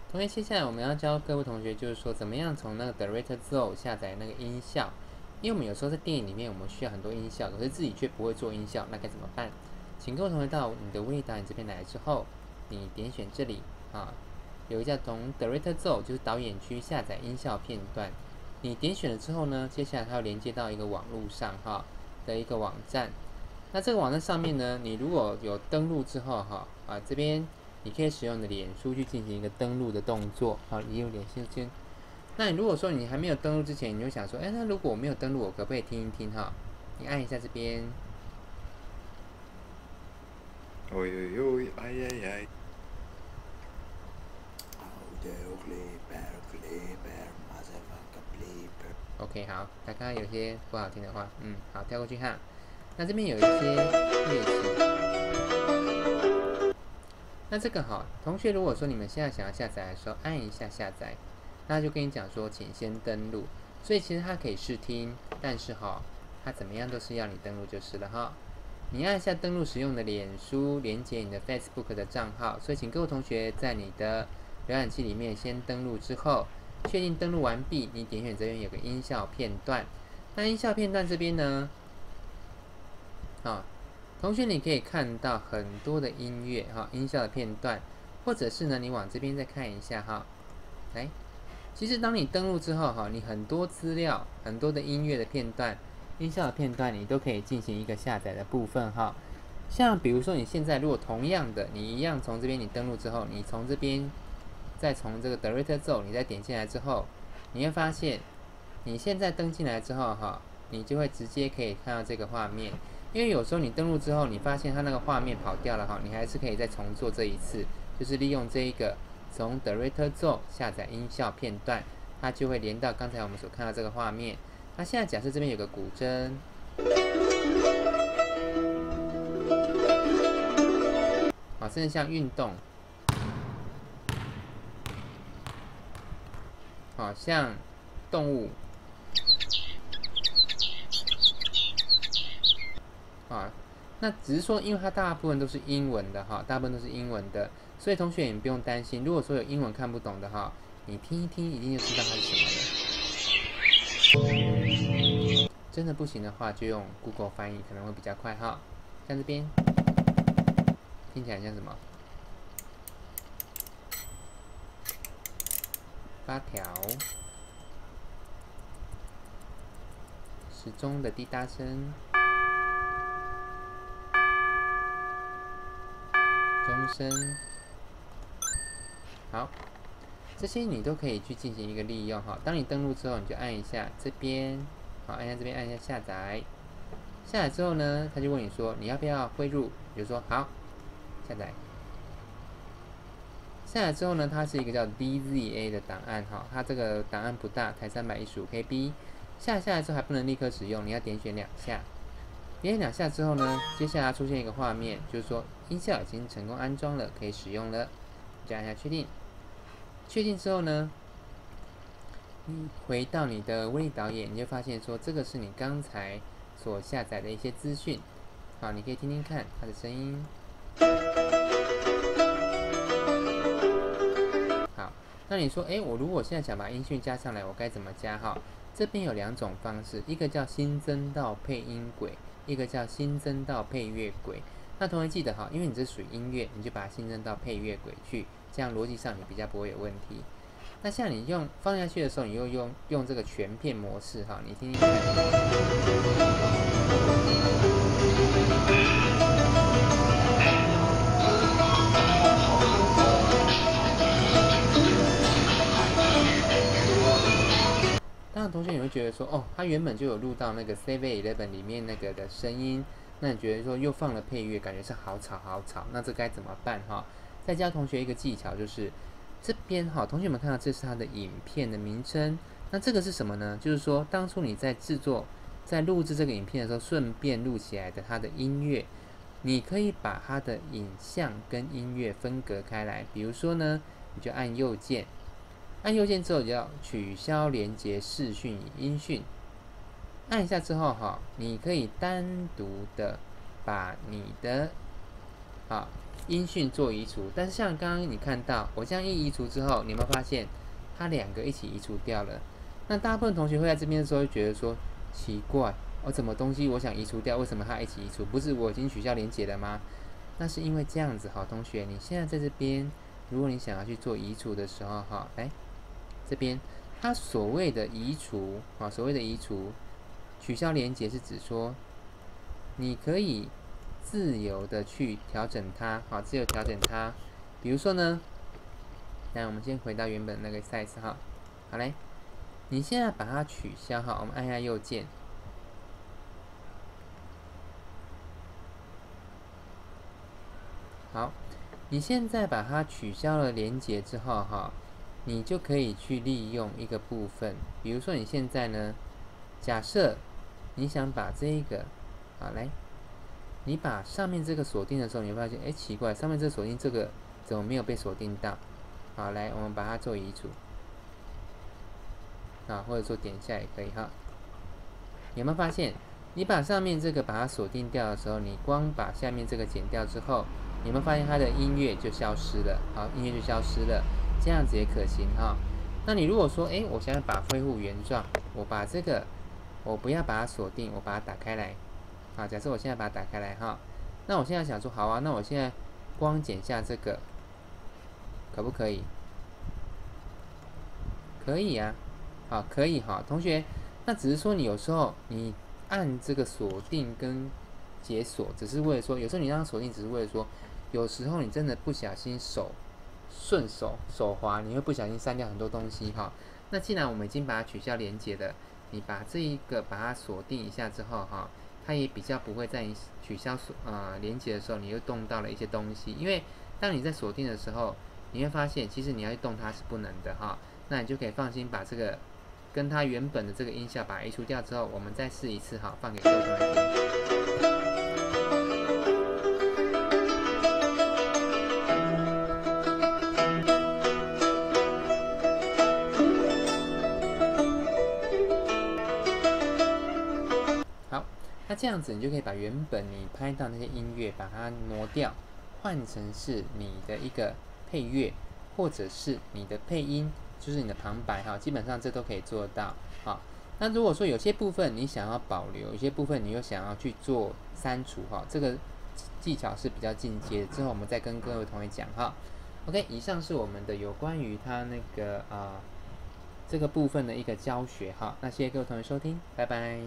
同学，接下来我们要教各位同学，就是说怎么样从那个 DirectZoom 下载那个音效。因为我们有时候在电影里面，我们需要很多音效，可是自己却不会做音效，那该怎么办？请各位同学到你的微导演这边来之后，你点选这里啊，有一个叫从 DirectZoom 就是导演区下载音效片段。你点选了之后呢，接下来它要连接到一个网络上的一个网站。那这个网站上面呢，你如果有登录之后这边你可以使用你的脸书去进行一个登录的动作，也有脸书间。那你如果说你还没有登录之前，你就想说，那如果我没有登录，我可不可以听一听你按一下这边。Oi, oi, oi, ai, ai, ai. OK， 好，他刚刚有些不好听的话，好，跳过去哈。那这边有一些乐器。那这个同学，如果说你们现在想要下载的时候，按一下下载，那就跟你讲说，请先登录。所以其实它可以试听，但是它怎么样都是要你登录就是了你按一下登录使用的脸书，连接你的 Facebook 的账号。所以请各位同学在你的浏览器里面先登录之后，确定登录完毕，你点选这边有个音效片段。那音效片段这边呢，同学你可以看到很多的音乐音效的片段，或者是呢你往这边再看一下来，其实当你登录之后你很多资料、很多的音乐的片段、音效的片段，你都可以进行一个下载的部分像比如说你现在如果同样的，你一样从这边你登录之后，你从这边再从这个 DirectZoom 你再点进来之后，你会发现你现在登进来之后你就会直接可以看到这个画面。因为有时候你登录之后，你发现它那个画面跑掉了你还是可以再重做这一次，就是利用这一个从 DirectZoom 下载音效片段，它就会连到刚才我们所看到这个画面。那现在假设这边有个古筝，甚至像运动，像动物，那只是说，因为它大部分都是英文的大部分都是英文的，所以同学也不用担心。如果说有英文看不懂的你听一听，一定就知道它是什么了。真的不行的话，就用 Google 翻译，可能会比较快像这边听起来像什么？发条，时钟的滴答声。钟声，好，这些你都可以去进行一个利用当你登录之后，你就按一下这边，按一下这边，按一下下载。下载之后呢，他就问你说你要不要汇入，比如说好，下载。下载之后呢，它是一个叫 DZA 的档案它这个档案不大，才315KB。下来之后还不能立刻使用，你要点选2下。点选2下之后呢，接下来出现一个画面，就是说音效已经成功安装了，可以使用了。就按下确定。确定之后呢，你回到你的威力导演，你就发现说这个是你刚才所下载的一些资讯。好，你可以听听看它的声音。好，那你说，我如果现在想把音讯加上来，我该怎么加这边有2种方式，一个叫新增到配音轨，一个叫新增到配乐轨。那同学记得因为你这属于音乐，你就把它新增到配乐轨去，这样逻辑上你比较不会有问题。那像你放下去的时候，你又用这个全片模式你听听看。当然，同学你会觉得说，它原本就有录到那个 7-Eleven 里面那个的声音，那你觉得说又放了配乐，感觉是好吵好吵，那这该怎么办再教同学一个技巧，就是这边同学们看到这是它的影片的名称，那这个是什么呢？就是说当初你在录制这个影片的时候，顺便录起来的它的音乐，你可以把它的影像跟音乐分隔开来。比如说呢，你就按右键，按右键之后就要取消连接视讯与音讯。按一下之后你可以单独的把你的音讯做移除。但是像刚刚你看到我这样一移除之后，你有没有发现它两个一起移除掉了？那大部分同学会在这边的时候觉得说奇怪，我怎么东西我想移除掉，为什么它一起移除？不是我已经取消连结了吗？那是因为这样子，好同学，你现在在这边，如果你想要去做移除的时候，哈，来这边，它所谓的移除啊，所谓的移除取消连结是指说，你可以自由的去调整它，好，自由调整它。比如说呢，那我们先回到原本那个 size 哈，好嘞，你现在把它取消哈，我们按下右键。好，你现在把它取消了连结之后哈，你就可以去利用一个部分，比如说你现在呢，假设你想把这一个，好来，你把上面这个锁定的时候，你会发现，哎，奇怪，上面这个锁定这个怎么没有被锁定到？好，来，我们把它做移除，啊，或者说点一下也可以哈。有没有发现，你把上面这个把它锁定掉的时候，你光把下面这个剪掉之后，你有没有发现它的音乐就消失了？好，音乐就消失了，这样子也可行哈。那你如果说，哎，我现在把恢复原状，我把这个，我不要把它锁定，我把它打开来。好，假设我现在把它打开来哈，那我现在想说，好啊，那我现在光剪下这个，可不可以？可以啊，好，可以哈，同学，那只是说你有时候你按这个锁定跟解锁，只是为了说，有时候你让它锁定，只是为了说，有时候你真的不小心顺手滑，你会不小心删掉很多东西哈。那既然我们已经把它取消连接了，你把这一个把它锁定一下之后哈，它也比较不会在你取消连接的时候，你又动到了一些东西，因为当你在锁定的时候，你会发现其实你要去动它是不能的哈。那你就可以放心把这个跟它原本的这个音效把它移除掉之后，我们再试一次哈，放给各位同学听。好，那这样子你就可以把原本你拍到那些音乐把它挪掉，换成是你的一个配乐，或者是你的配音。就是你的旁白哈，基本上这都可以做到。好，那如果说有些部分你想要保留，有些部分你又想要去做删除哈，这个技巧是比较进阶的，之后我们再跟各位同学讲哈。OK， 以上是我们的有关于它那个这个部分的一个教学哈。那谢谢各位同学收听，拜拜。